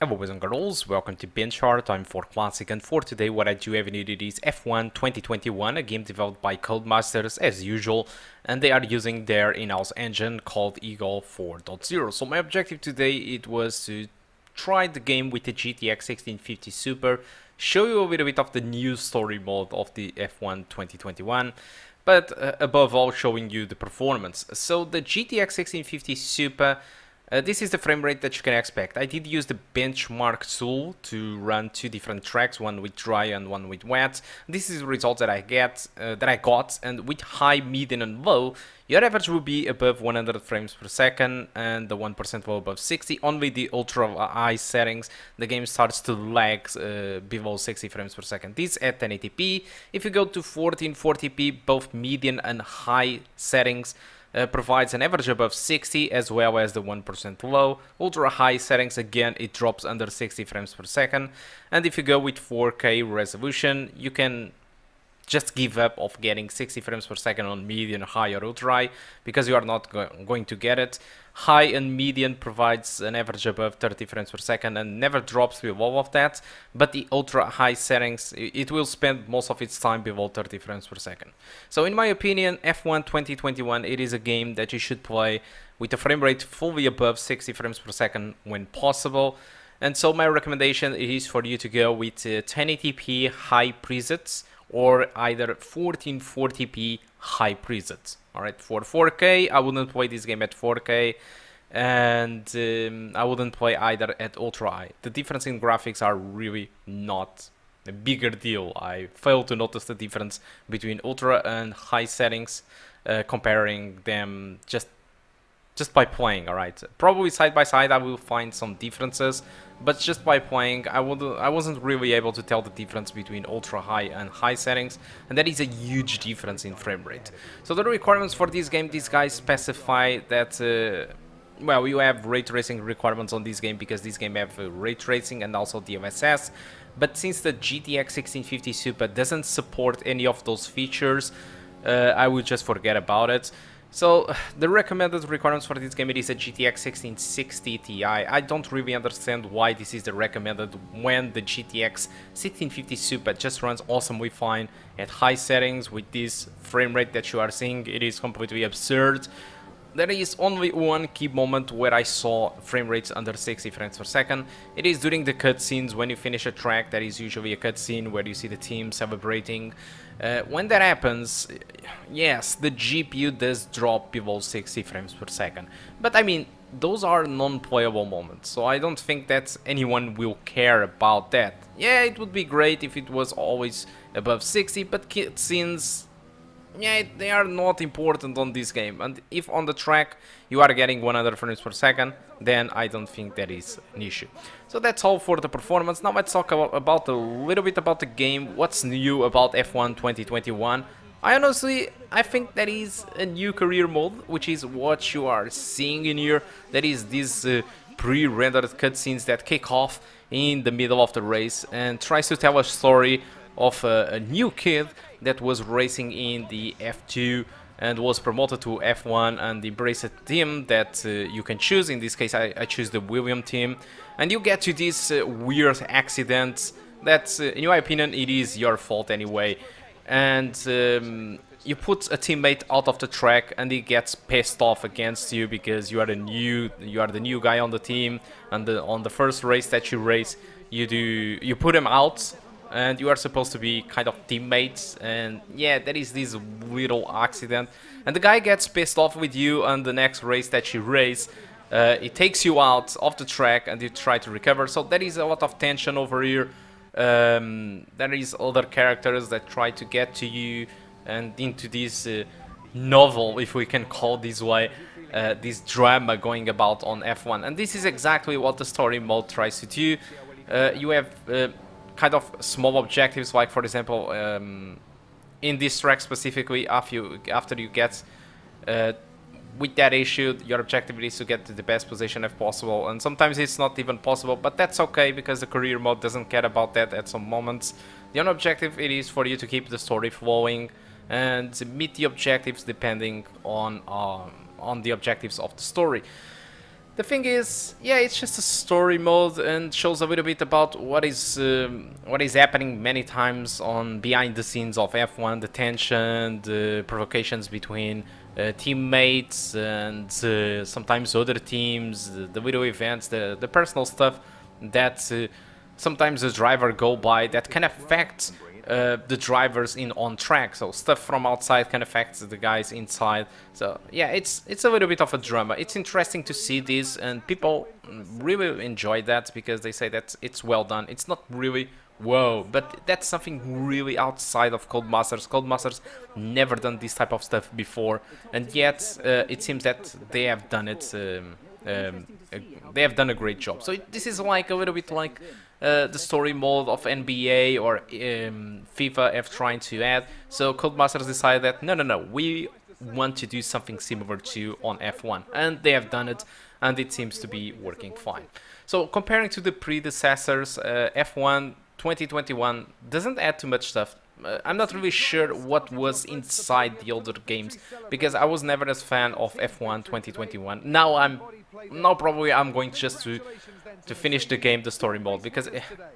Hello boys and girls, welcome to BenchART. I'm for Classic, and for today what I do have needed is F1 2021, a game developed by Codemasters as usual, and they are using their in-house engine called Eagle 4.0. So my objective today it was to try the game with the GTX 1650 Super, show you a little bit of the new story mode of the F1 2021, but above all showing you the performance. So the GTX 1650 Super, this is the frame rate that you can expect. I did use the benchmark tool to run two different tracks, one with dry and one with wet. This is the result that I got, and with high, medium, and low, your average will be above 100 frames per second, and the 1% will above 60. Only the ultra high settings, the game starts to lag below 60 frames per second. This at 1080p. If you go to 1440p, both medium and high settings provides an average above 60 as well as the 1% low. Ultra high settings, again, it drops under 60 frames per second. And if you go with 4K resolution, you can just give up of getting 60 frames per second on medium, high, or ultra high, because you are not going to get it. High and medium provides an average above 30 frames per second and never drops below of that, but the ultra high settings, it will spend most of its time below 30 frames per second. So in my opinion, F1 2021, it is a game that you should play with a frame rate fully above 60 frames per second when possible. And so my recommendation is for you to go with 1080p high presets, or either 1440p high presets. Alright, for 4K, I wouldn't play this game at 4K, and I wouldn't play either at ultra high. The difference in graphics are really not a bigger deal. I fail to notice the difference between ultra and high settings, comparing them just by playing. Alright, probably side by side I will find some differences, but just by playing I wasn't really able to tell the difference between ultra high and high settings, and that is a huge difference in frame rate. So the requirements for this game, these guys specify that well, you have ray tracing requirements on this game because this game have ray tracing and also DLSS, but since the GTX 1650 Super doesn't support any of those features, I would just forget about it. So the recommended requirements for this game, it is a GTX 1660 Ti. I don't really understand why this is the recommended when the GTX 1650 Super just runs awesomely fine at high settings with this frame rate that you are seeing. It is completely absurd. There is only one key moment where I saw frame rates under 60 frames per second. It is during the cutscenes when you finish a track. That is usually a cutscene where you see the team celebrating. When that happens, yes, the GPU does drop below 60 frames per second. But I mean, those are non-playable moments, so I don't think that anyone will care about that. Yeah, it would be great if it was always above 60, but cutscenes, yeah, they are not important on this game. And if on the track you are getting 100 frames per second, then I don't think that is an issue. So that's all for the performance. Now let's talk about a little bit about the game. What's new about F1 2021? I think that is a new career mode, which is what you are seeing in here. That is these pre-rendered cutscenes that kick off in the middle of the race and tries to tell a story of a new kid that was racing in the F2 and was promoted to F1 and embraced a team that you can choose. In this case I choose the William team, and you get to this weird accident that in my opinion it is your fault anyway, and you put a teammate out of the track and he gets pissed off against you because you are the new guy on the team, and on the first race that you race you put him out, and you are supposed to be kind of teammates, and yeah, that is this little accident, and the guy gets pissed off with you, and the next race that you race, it takes you out of the track and you try to recover. So there is a lot of tension over here. There is other characters that try to get to you and into this novel, if we can call this way, this drama going about on F1, and this is exactly what the story mode tries to do. You have kind of small objectives, like for example in this track specifically, after you get with that issue, your objective is to get to the best position if possible, and sometimes it's not even possible, but that's okay because the career mode doesn't care about that at some moments. The only objective it is for you to keep the story flowing and meet the objectives depending on the objectives of the story. The thing is, yeah, it's just a story mode and shows a little bit about what is happening many times on behind the scenes of F1, the tension, the provocations between teammates and sometimes other teams, the little events, the personal stuff that sometimes the driver go by that can affect the drivers on track. So stuff from outside can affect the guys inside. So yeah, it's a little bit of a drama. It's interesting to see this, and people really enjoy that because they say that it's well done. It's not really whoa, but that's something really outside of Codemasters. Codemasters never done this type of stuff before, and yet it seems that they have done it. They have done a great job. So this is like a little bit like the story mode of NBA or FIFA have trying to add. So Codemasters decided that no, we want to do something similar to on F1, and they have done it, and it seems to be working fine. So comparing to the predecessors, F1 2021 doesn't add too much stuff. I'm not really sure what was inside the older games because I was never as fan of F1 2021. Now probably I'm going just to finish the game, the story mode, because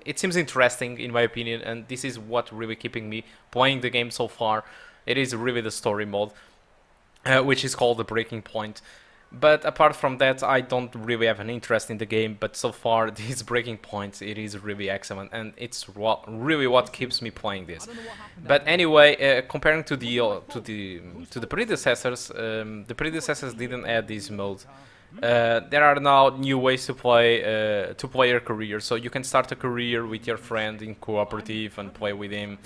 it seems interesting in my opinion, and this is what really keeping me playing the game so far. It is really the story mode, which is called the Breaking Point. But apart from that, I don't really have an interest in the game. But so far, this Breaking Point, it is really excellent, and it's really what keeps me playing this. But anyway, comparing to the predecessors, the predecessors didn't add this mode. There are now new ways to play two-player career, so you can start a career with your friend in cooperative and play with him.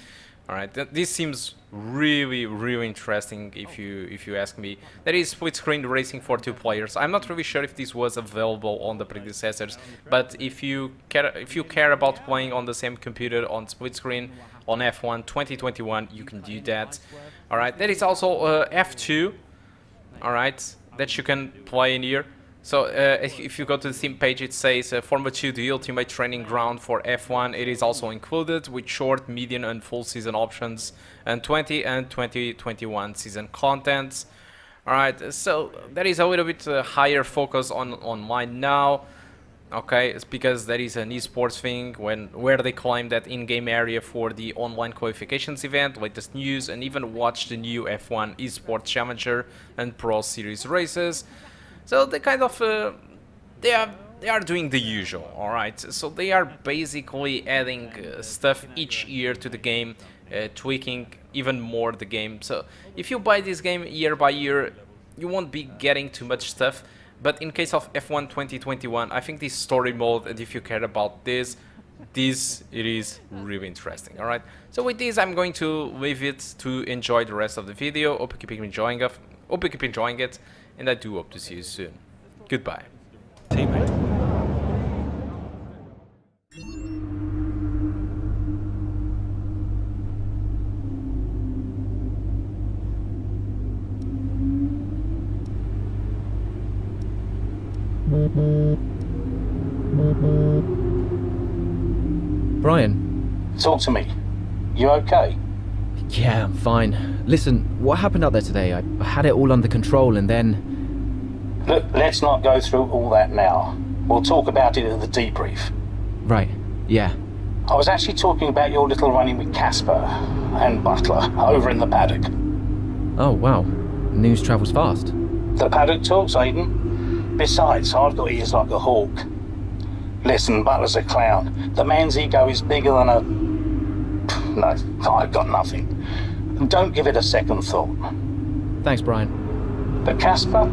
All right, this seems really interesting if you ask me. There is split screen racing for 2 players. I'm not really sure if this was available on the predecessors, but if you care about playing on the same computer on split screen on F1 2021, you can do that. All right, there is also F2. All right, that you can play in here. So if you go to the theme page, it says Formula 2, the ultimate training ground for F1. It is also included with short, medium and full season options, and 20 and 2021 season contents. Alright, so there is a little bit higher focus on online now. Okay, it's because there is an esports thing where they claim that in-game area for the online qualifications event, latest news, and even watch the new F1 esports challenger and pro series races. So they kind of they are doing the usual. All right, so they are basically adding stuff each year to the game, tweaking even more the game. So if you buy this game year by year, you won't be getting too much stuff. But in case of F1 2021, I think this story mode, and if you care about this it is really interesting. All right, so with this I'm going to leave it to enjoy the rest of the video. Hope you keep enjoying it, and I do hope to see you soon. Goodbye. Teammate. Brian. Talk to me. You okay? Yeah, I'm fine. Listen, what happened out there today? I had it all under control and then... Look, let's not go through all that now. We'll talk about it at the debrief. Right, yeah. I was actually talking about your little run-in with Casper and Butler over in the paddock. Oh, wow. News travels fast. The paddock talks, Aiden. Besides, I've got ears like a hawk. Listen, Butler's a clown. The man's ego is bigger than a... No, I've got nothing. Don't give it a second thought. Thanks, Brian. But Casper?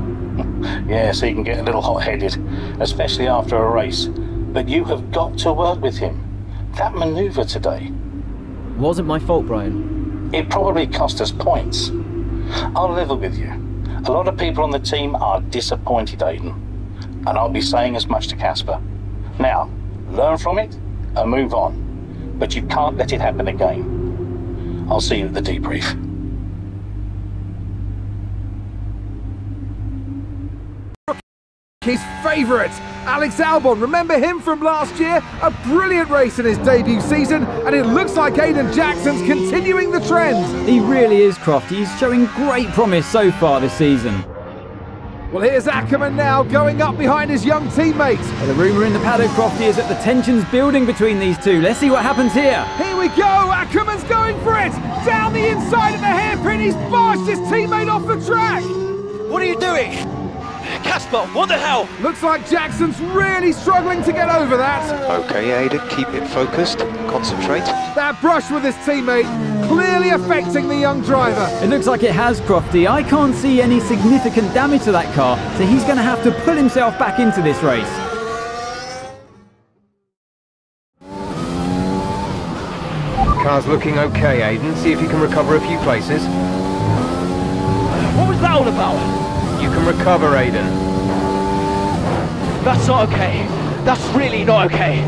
Yes, he can get a little hot-headed, especially after a race. But you have got to work with him. That maneuver today... Wasn't my fault, Brian. It probably cost us points. I'll level with you. A lot of people on the team are disappointed, Aiden. And I'll be saying as much to Casper. Now, learn from it and move on. But you can't let it happen again. I'll see you at the debrief. His favourite, Alex Albon. Remember him from last year? A brilliant race in his debut season, and it looks like Aiden Jackson's continuing the trend. He really is, Croft. He's showing great promise so far this season. Well, here's Ackerman now, going up behind his young teammates. Well, the rumour in the paddock, Crofty, is that the tension's building between these two. Let's see what happens here. Here we go, Ackerman's going for it! Down the inside of the hairpin, he's barged his teammate off the track! What are you doing? Casper, what the hell? Looks like Jackson's really struggling to get over that. Okay, Aidan, keep it focused, concentrate. That brush with his teammate clearly affecting the young driver. It looks like it has, Crofty. I can't see any significant damage to that car, so he's going to have to pull himself back into this race. Car's looking okay, Aidan. See if you can recover a few places. What was that all about? You can recover, Aidan. That's not okay. That's really not okay.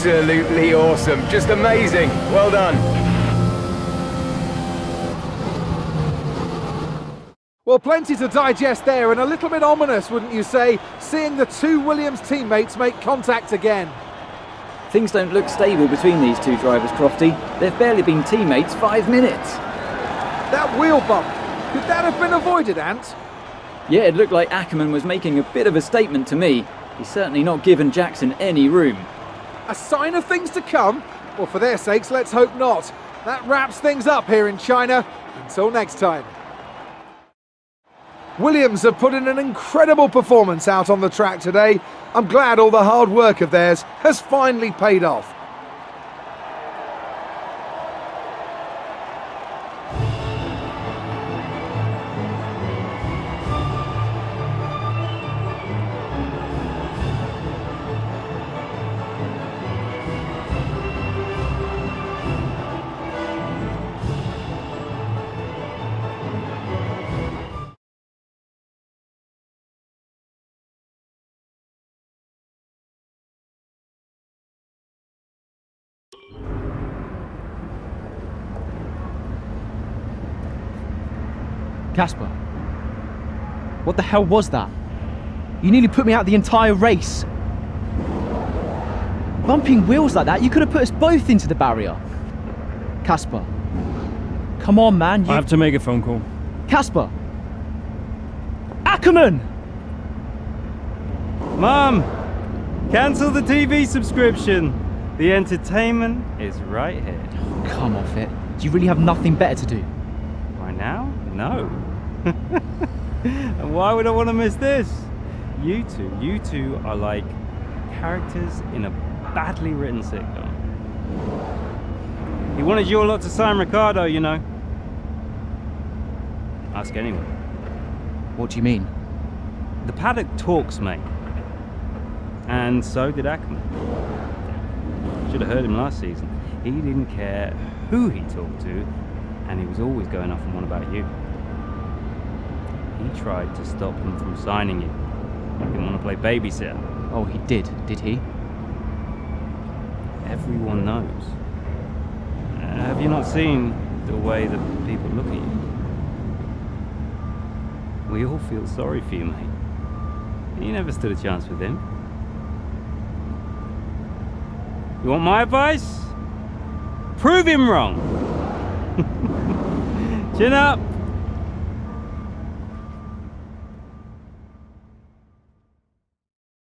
Absolutely awesome. Just amazing. Well done. Well, plenty to digest there, and a little bit ominous, wouldn't you say, seeing the two Williams teammates make contact again. Things don't look stable between these two drivers, Crofty. They've barely been teammates 5 minutes. That wheel bump, could that have been avoided, Ant? Yeah, it looked like Ackerman was making a bit of a statement to me. He's certainly not given Jackson any room. A sign of things to come? Well, for their sakes, let's hope not. That wraps things up here in China. Until next time. Williams have put in an incredible performance out on the track today. I'm glad all the hard work of theirs has finally paid off. Casper, what the hell was that? You nearly put me out the entire race. Bumping wheels like that, you could have put us both into the barrier. Casper, Come on, man. I have to make a phone call. Casper! Ackerman! Mom! Cancel the TV subscription. The entertainment is right here. Oh, come off it. Do you really have nothing better to do? Right now? No. And why would I want to miss this? You two are like characters in a badly written sitcom. He wanted you all lot to sign Ricardo, you know. Ask anyone. What do you mean? The paddock talks, mate. And so did Ackerman. Should have heard him last season. He didn't care who he talked to, and he was always going off on one about you. He tried to stop him from signing you. He didn't want to play babysitter. Oh, he did he? Everyone knows. Have you not seen the way that people look at you? We all feel sorry for you, mate. You never stood a chance with him. You want my advice? Prove him wrong. Chin up.